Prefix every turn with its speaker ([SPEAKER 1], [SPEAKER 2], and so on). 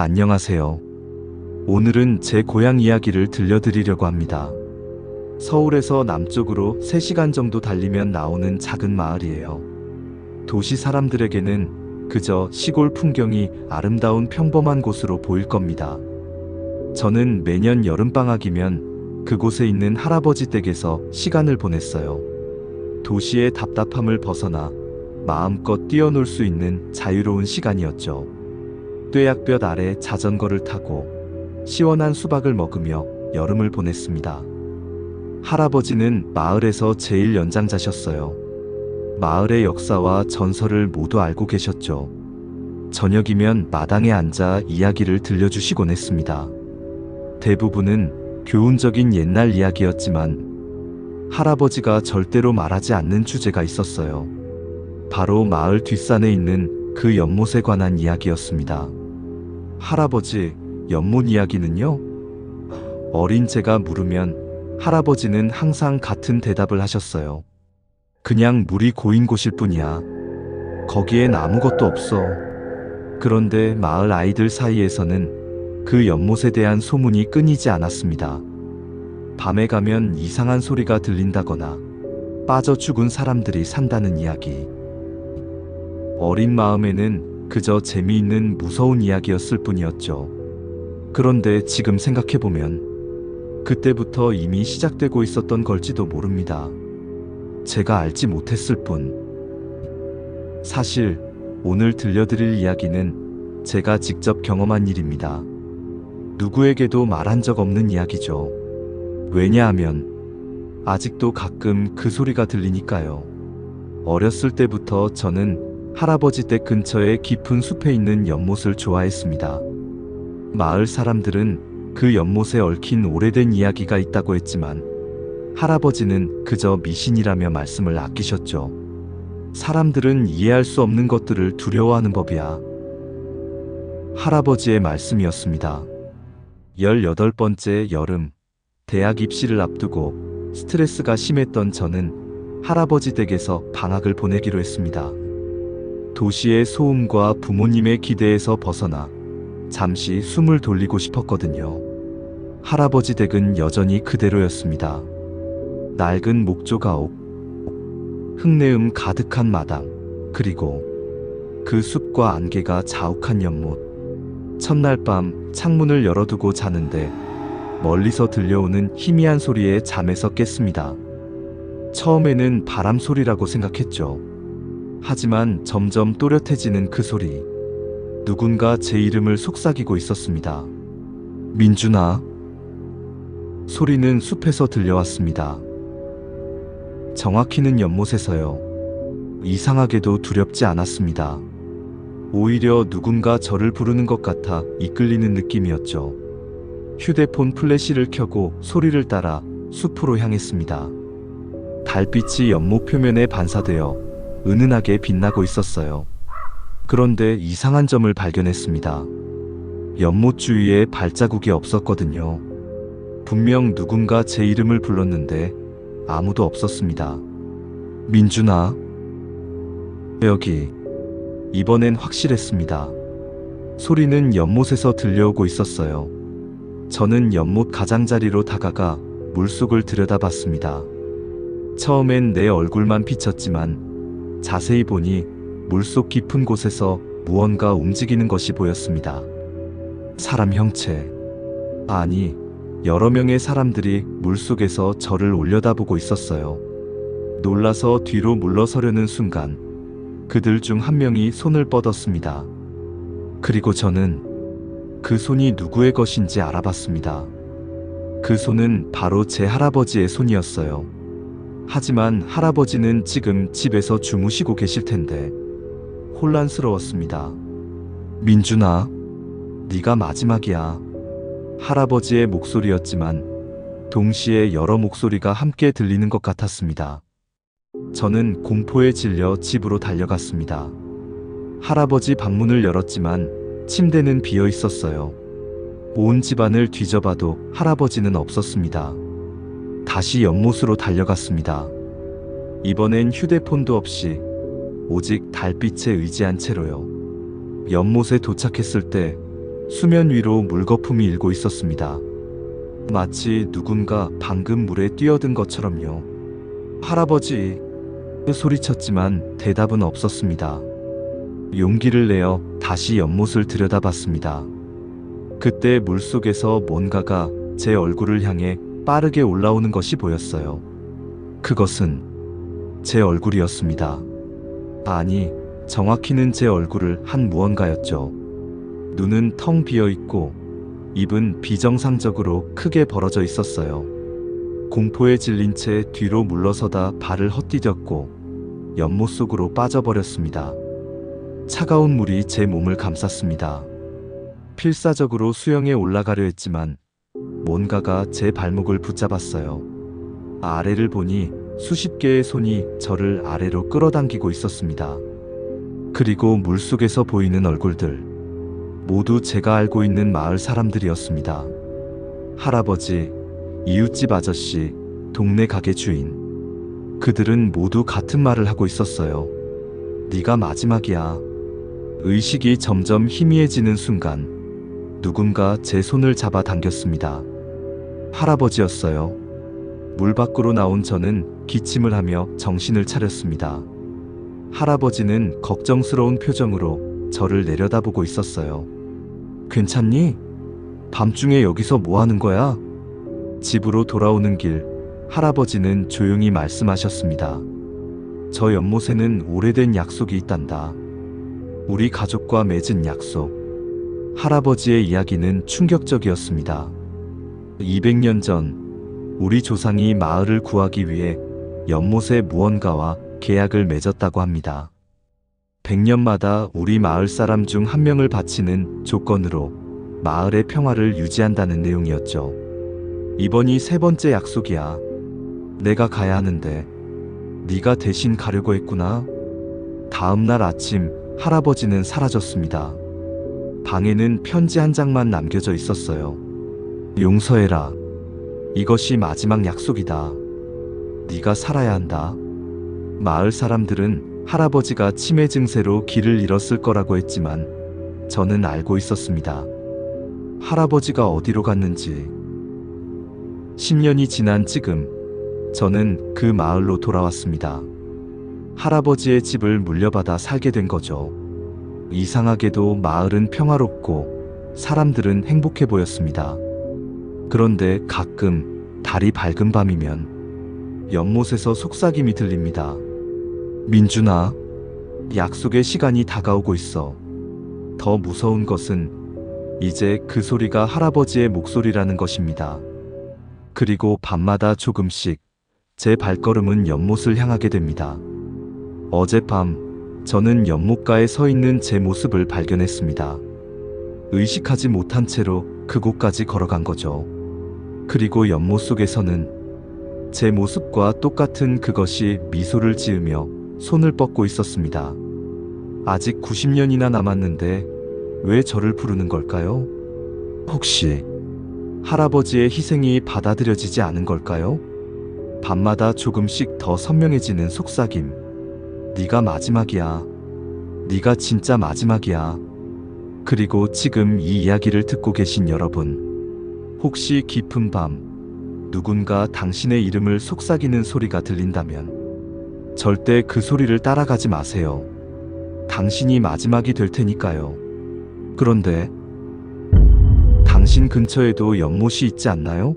[SPEAKER 1] 안녕하세요. 오늘은 제 고향 이야기를 들려드리려고 합니다. 서울에서 남쪽으로 3시간 정도 달리면 나오는 작은 마을이에요. 도시 사람들에게는 그저 시골 풍경이 아름다운 평범한 곳으로 보일 겁니다. 저는 매년 여름방학이면 그곳에 있는 할아버지 댁에서 시간을 보냈어요. 도시의 답답함을 벗어나 마음껏 뛰어놀 수 있는 자유로운 시간이었죠. 뙤약볕 아래 자전거를 타고 시원한 수박을 먹으며 여름을 보냈습니다. 할아버지는 마을에서 제일 연장자셨어요. 마을의 역사와 전설을 모두 알고 계셨죠. 저녁이면 마당에 앉아 이야기를 들려주시곤 했습니다. 대부분은 교훈적인 옛날 이야기였지만 할아버지가 절대로 말하지 않는 주제가 있었어요. 바로 마을 뒷산에 있는 그 연못에 관한 이야기였습니다. 할아버지, 연못 이야기는요? 어린 제가 물으면 할아버지는 항상 같은 대답을 하셨어요. 그냥 물이 고인 곳일 뿐이야. 거기엔 아무것도 없어. 그런데 마을 아이들 사이에서는 그 연못에 대한 소문이 끊이지 않았습니다. 밤에 가면 이상한 소리가 들린다거나 빠져 죽은 사람들이 산다는 이야기. 어린 마음에는 그저 재미있는 무서운 이야기였을 뿐이었죠. 그런데 지금 생각해보면 그때부터 이미 시작되고 있었던 걸지도 모릅니다. 제가 알지 못했을 뿐. 사실 오늘 들려드릴 이야기는 제가 직접 경험한 일입니다. 누구에게도 말한 적 없는 이야기죠. 왜냐하면 아직도 가끔 그 소리가 들리니까요. 어렸을 때부터 저는 할아버지 댁 근처의 깊은 숲에 있는 연못을 좋아했습니다. 마을 사람들은 그 연못에 얽힌 오래된 이야기가 있다고 했지만 할아버지는 그저 미신이라며 말씀을 아끼셨죠. 사람들은 이해할 수 없는 것들을 두려워하는 법이야. 할아버지의 말씀이었습니다. 18번째 여름, 대학 입시를 앞두고 스트레스가 심했던 저는 할아버지 댁에서 방학을 보내기로 했습니다. 도시의 소음과 부모님의 기대에서 벗어나 잠시 숨을 돌리고 싶었거든요. 할아버지 댁은 여전히 그대로였습니다. 낡은 목조가옥, 흙내음 가득한 마당, 그리고 그 숲과 안개가 자욱한 연못. 첫날 밤 창문을 열어두고 자는데 멀리서 들려오는 희미한 소리에 잠에서 깼습니다. 처음에는 바람 소리라고 생각했죠. 하지만 점점 또렷해지는 그 소리. 누군가 제 이름을 속삭이고 있었습니다. 민준아. 소리는 숲에서 들려왔습니다. 정확히는 연못에서요. 이상하게도 두렵지 않았습니다. 오히려 누군가 저를 부르는 것 같아 이끌리는 느낌이었죠. 휴대폰 플래시를 켜고 소리를 따라 숲으로 향했습니다. 달빛이 연못 표면에 반사되어 은은하게 빛나고 있었어요. 그런데 이상한 점을 발견했습니다. 연못 주위에 발자국이 없었거든요. 분명 누군가 제 이름을 불렀는데 아무도 없었습니다. 민준아. 여기. 이번엔 확실했습니다. 소리는 연못에서 들려오고 있었어요. 저는 연못 가장자리로 다가가 물속을 들여다봤습니다. 처음엔 내 얼굴만 비쳤지만 자세히 보니 물속 깊은 곳에서 무언가 움직이는 것이 보였습니다. 사람 형체. 아니, 여러 명의 사람들이 물속에서 저를 올려다보고 있었어요. 놀라서 뒤로 물러서려는 순간 그들 중 한 명이 손을 뻗었습니다. 그리고 저는 그 손이 누구의 것인지 알아봤습니다. 그 손은 바로 제 할아버지의 손이었어요. 하지만 할아버지는 지금 집에서 주무시고 계실 텐데 혼란스러웠습니다. 민준아, 네가 마지막이야. 할아버지의 목소리였지만 동시에 여러 목소리가 함께 들리는 것 같았습니다. 저는 공포에 질려 집으로 달려갔습니다. 할아버지 방문을 열었지만 침대는 비어 있었어요. 온 집안을 뒤져봐도 할아버지는 없었습니다. 다시 연못으로 달려갔습니다. 이번엔 휴대폰도 없이 오직 달빛에 의지한 채로요. 연못에 도착했을 때 수면 위로 물거품이 일고 있었습니다. 마치 누군가 방금 물에 뛰어든 것처럼요. 할아버지! 소리쳤지만 대답은 없었습니다. 용기를 내어 다시 연못을 들여다봤습니다. 그때 물속에서 뭔가가 제 얼굴을 향해 빠르게 올라오는 것이 보였어요. 그것은 제 얼굴이었습니다. 아니, 정확히는 제 얼굴을 한 무언가였죠. 눈은 텅 비어 있고 입은 비정상적으로 크게 벌어져 있었어요. 공포에 질린 채 뒤로 물러서다 발을 헛디뎠고 연못 속으로 빠져버렸습니다. 차가운 물이 제 몸을 감쌌습니다. 필사적으로 수영에 올라가려 했지만 뭔가가 제 발목을 붙잡았어요. 아래를 보니 수십 개의 손이 저를 아래로 끌어당기고 있었습니다. 그리고 물속에서 보이는 얼굴들, 모두 제가 알고 있는 마을 사람들이었습니다. 할아버지, 이웃집 아저씨, 동네 가게 주인. 그들은 모두 같은 말을 하고 있었어요. 네가 마지막이야. 의식이 점점 희미해지는 순간 누군가 제 손을 잡아 당겼습니다. 할아버지였어요. 물 밖으로 나온 저는 기침을 하며 정신을 차렸습니다. 할아버지는 걱정스러운 표정으로 저를 내려다보고 있었어요. 괜찮니? 밤중에 여기서 뭐 하는 거야? 집으로 돌아오는 길, 할아버지는 조용히 말씀하셨습니다. 저 연못에는 오래된 약속이 있단다. 우리 가족과 맺은 약속. 할아버지의 이야기는 충격적이었습니다. 200년 전, 우리 조상이 마을을 구하기 위해 연못의 무언가와 계약을 맺었다고 합니다. 100년마다 우리 마을 사람 중 한 명을 바치는 조건으로 마을의 평화를 유지한다는 내용이었죠. 이번이 세 번째 약속이야. 내가 가야 하는데 네가 대신 가려고 했구나. 다음 날 아침 할아버지는 사라졌습니다. 방에는 편지 한 장만 남겨져 있었어요. 용서해라. 이것이 마지막 약속이다. 네가 살아야 한다. 마을 사람들은 할아버지가 치매 증세로 길을 잃었을 거라고 했지만 저는 알고 있었습니다. 할아버지가 어디로 갔는지. 10년이 지난 지금 저는 그 마을로 돌아왔습니다. 할아버지의 집을 물려받아 살게 된 거죠. 이상하게도 마을은 평화롭고 사람들은 행복해 보였습니다. 그런데 가끔 달이 밝은 밤이면 연못에서 속삭임이 들립니다. 민준아, 약속의 시간이 다가오고 있어. 더 무서운 것은 이제 그 소리가 할아버지의 목소리라는 것입니다. 그리고 밤마다 조금씩 제 발걸음은 연못을 향하게 됩니다. 어젯밤 저는 연못가에 서 있는 제 모습을 발견했습니다. 의식하지 못한 채로 그곳까지 걸어간 거죠. 그리고 연못 속에서는 제 모습과 똑같은 그것이 미소를 지으며 손을 뻗고 있었습니다. 아직 90년이나 남았는데 왜 저를 부르는 걸까요? 혹시 할아버지의 희생이 받아들여지지 않은 걸까요? 밤마다 조금씩 더 선명해지는 속삭임. 네가 마지막이야. 네가 진짜 마지막이야. 그리고 지금 이 이야기를 듣고 계신 여러분, 혹시 깊은 밤 누군가 당신의 이름을 속삭이는 소리가 들린다면 절대 그 소리를 따라가지 마세요. 당신이 마지막이 될 테니까요. 그런데 당신 근처에도 연못이 있지 않나요?